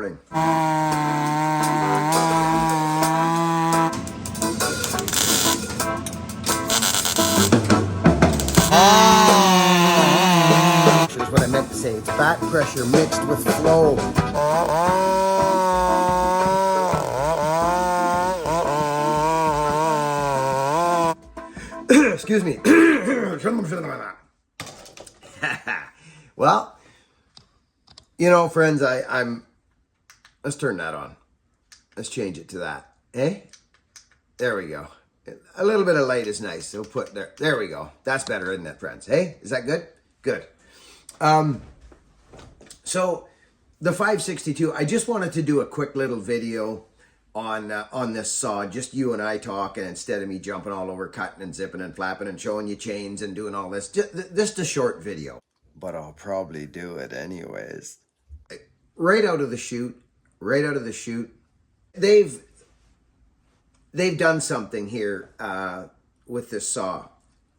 recording. Here's what I meant to say. It's back pressure mixed with flow. Excuse me. Well, you know, friends, let's turn that on. Let's change it to that. Eh? There we go. A little bit of light is nice. So put there we go. That's better, isn't it, friends? Hey, is that good? Good. So the 562, I just wanted to do a quick little video on this saw, just you and I talking instead of me jumping all over, cutting and zipping and flapping and showing you chains and doing all this. Just a short video. But I'll probably do it anyways. Right out of the chute, they've done something here with this saw,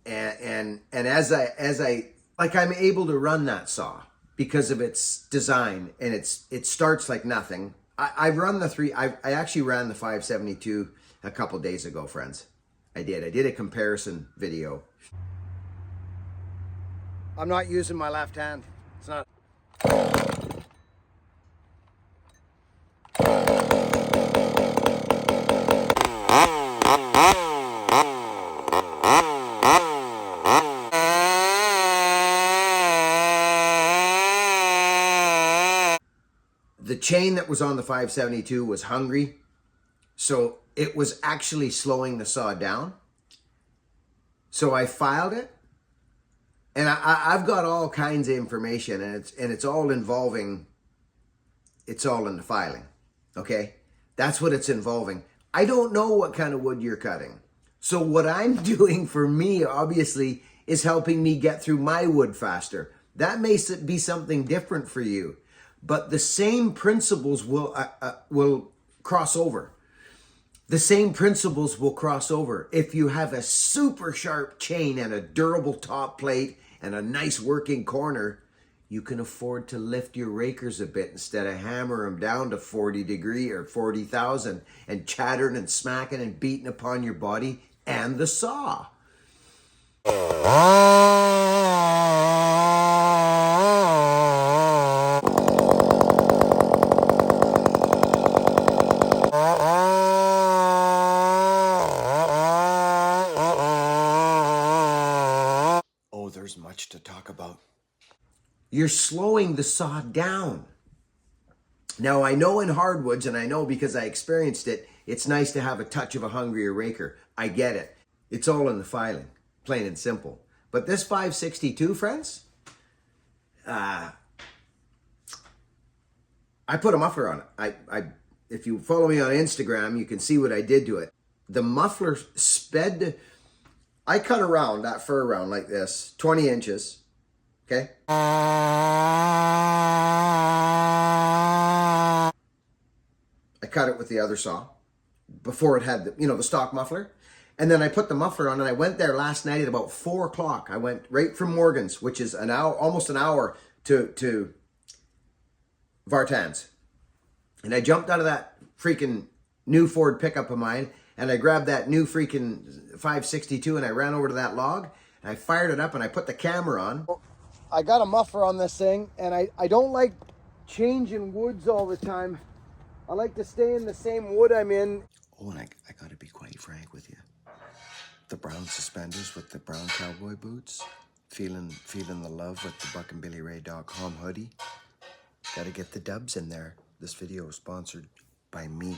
and as I like, I'm able to run that saw because of its design, and it starts like nothing. I actually ran the 572 a couple days ago, friends. I did a comparison video. I'm not using my left hand. It's not. The chain that was on the 572 was hungry, so it was actually slowing the saw down. So I filed it, and I've got all kinds of information, and it's all involving. It's all in the filing, okay? That's what it's involving. I don't know what kind of wood you're cutting, so what I'm doing for me, obviously, is helping me get through my wood faster. That may be something different for you, but the same principles will cross over. The same principles will cross over. If you have a super sharp chain and a durable top plate and a nice working corner, you can afford to lift your rakers a bit instead of hammer them down to 40 degree or 40,000 and chattering and smacking and beating upon your body and the saw. Oh, there's much to talk about. You're slowing the saw down. Now, I know in hardwoods, and I know because I experienced it, it's nice to have a touch of a hungrier raker. I get it. It's all in the filing, plain and simple. But this 562, friends, I put a muffler on it. If you follow me on Instagram, you can see what I did to it. The muffler sped. I cut around that fur round like this, 20 inches. Okay. I cut it with the other saw before it had the stock muffler. And then I put the muffler on, and I went there last night at about 4 o'clock. I went right from Morgan's, which is an hour, almost an hour to Vartan's. And I jumped out of that freaking new Ford pickup of mine, and I grabbed that new freaking 562, and I ran over to that log, and I fired it up, and I put the camera on. I got a muffler on this thing, and I don't like changing woods all the time. I like to stay in the same wood I'm in. Oh, and I got to be quite frank with you. The brown suspenders with the brown cowboy boots. Feeling the love with the buckandbillyray.com hoodie. Got to get the dubs in there. This video is sponsored by me.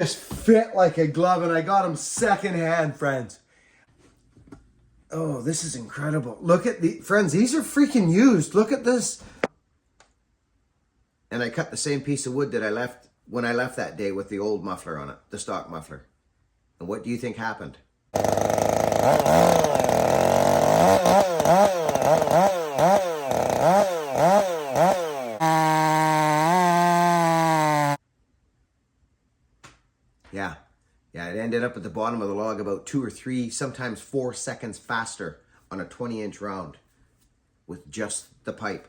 Just fit like a glove, and I got them secondhand, friends. Oh, this is incredible. Look at the friends. These are freaking used. Look at this. And I cut the same piece of wood that I left when I left that day with the old muffler on it, the stock muffler. And what do you think happened? Yeah, it ended up at the bottom of the log about 2 or 3, sometimes 4 seconds faster on a 20-inch round with just the pipe.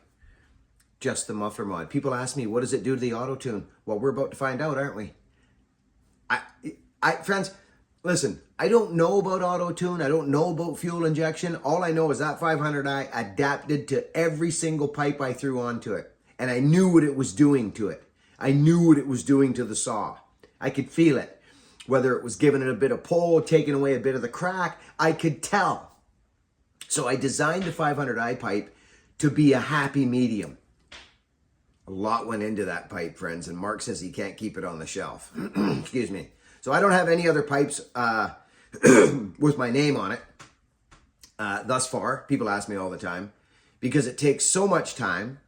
just the muffler mod. People ask me, what does it do to the auto tune? Well, we're about to find out, aren't we? Friends, listen, I don't know about auto tune. I don't know about fuel injection. All I know is that 500i adapted to every single pipe I threw onto it. And I knew what it was doing to it. I knew what it was doing to the saw. I could feel it. Whether it was giving it a bit of pull, taking away a bit of the crack, I could tell. So I designed the 500i pipe to be a happy medium. A lot went into that pipe, friends, and Mark says he can't keep it on the shelf. Excuse me. So I don't have any other pipes with my name on it thus far. People ask me all the time because it takes so much time.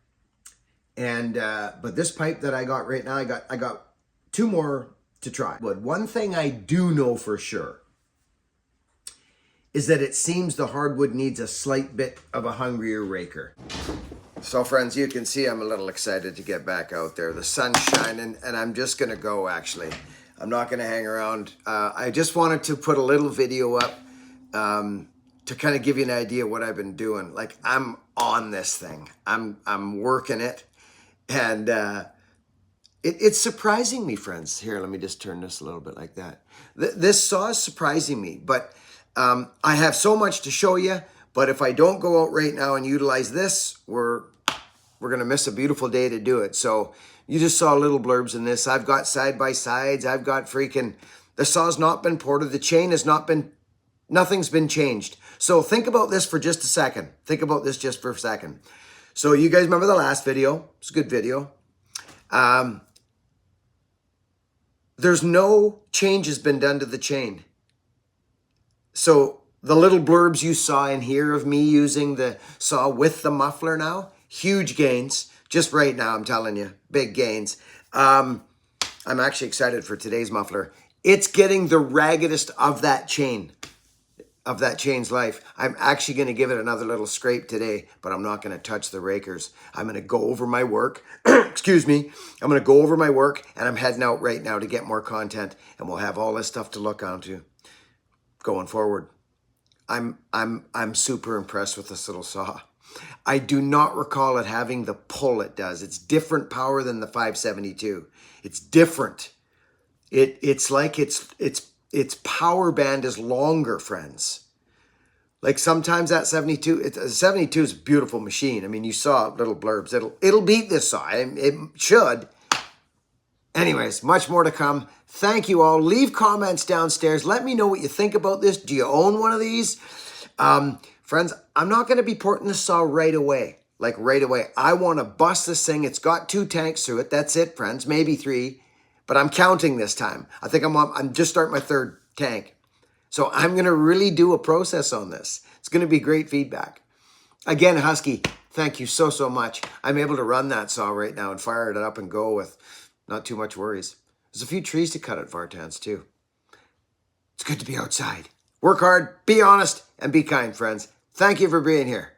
And but this pipe that I got right now, I got 2 more to try. But one thing I do know for sure is that it seems the hardwood needs a slight bit of a hungrier raker. So friends, you can see I'm a little excited to get back out there. The sun's shining and I'm just gonna go actually. I'm not gonna hang around. I just wanted to put a little video up to kind of give you an idea what I've been doing. Like I'm on this thing. I'm working it and it's surprising me, friends. Here, let me just turn this a little bit like that. This saw is surprising me, but I have so much to show you. But if I don't go out right now and utilize this, we're going to miss a beautiful day to do it. So you just saw little blurbs in this. I've got side-by-sides. I've got freaking, the saw's not been ported. The chain has not been, nothing's been changed. So think about this for just a second. Think about this just for a second. So you guys remember the last video? It's a good video. There's no changes been done to the chain. So the little blurbs you saw in here of me using the saw with the muffler now, huge gains. Just right now, I'm telling you, big gains. I'm actually excited for today's muffler. It's getting the raggedest of that chain, of that chain's life. I'm actually going to give it another little scrape today, but I'm not going to touch the rakers. I'm going to go over my work. Excuse me. I'm going to go over my work, and I'm heading out right now to get more content, and we'll have all this stuff to look onto going forward. I'm super impressed with this little saw. I do not recall it having the pull it does. It's different power than the 572. It's different. It's like its power band is longer, friends. Like sometimes that 72, 72 is a beautiful machine. I mean, you saw little blurbs. It'll beat this saw. It should. Anyways, much more to come. Thank you all. Leave comments downstairs. Let me know what you think about this. Do you own one of these? Friends, I'm not going to be porting the saw right away. Like right away. I want to bust this thing. It's got 2 tanks through it. That's it, friends. Maybe 3. But I'm counting this time. I think I'm just starting my 3rd tank. So I'm going to really do a process on this. It's going to be great feedback. Again, Husky, thank you so, so much. I'm able to run that saw right now and fire it up and go with not too much worries. There's a few trees to cut at Vartan's too. It's good to be outside. Work hard, be honest, and be kind, friends. Thank you for being here.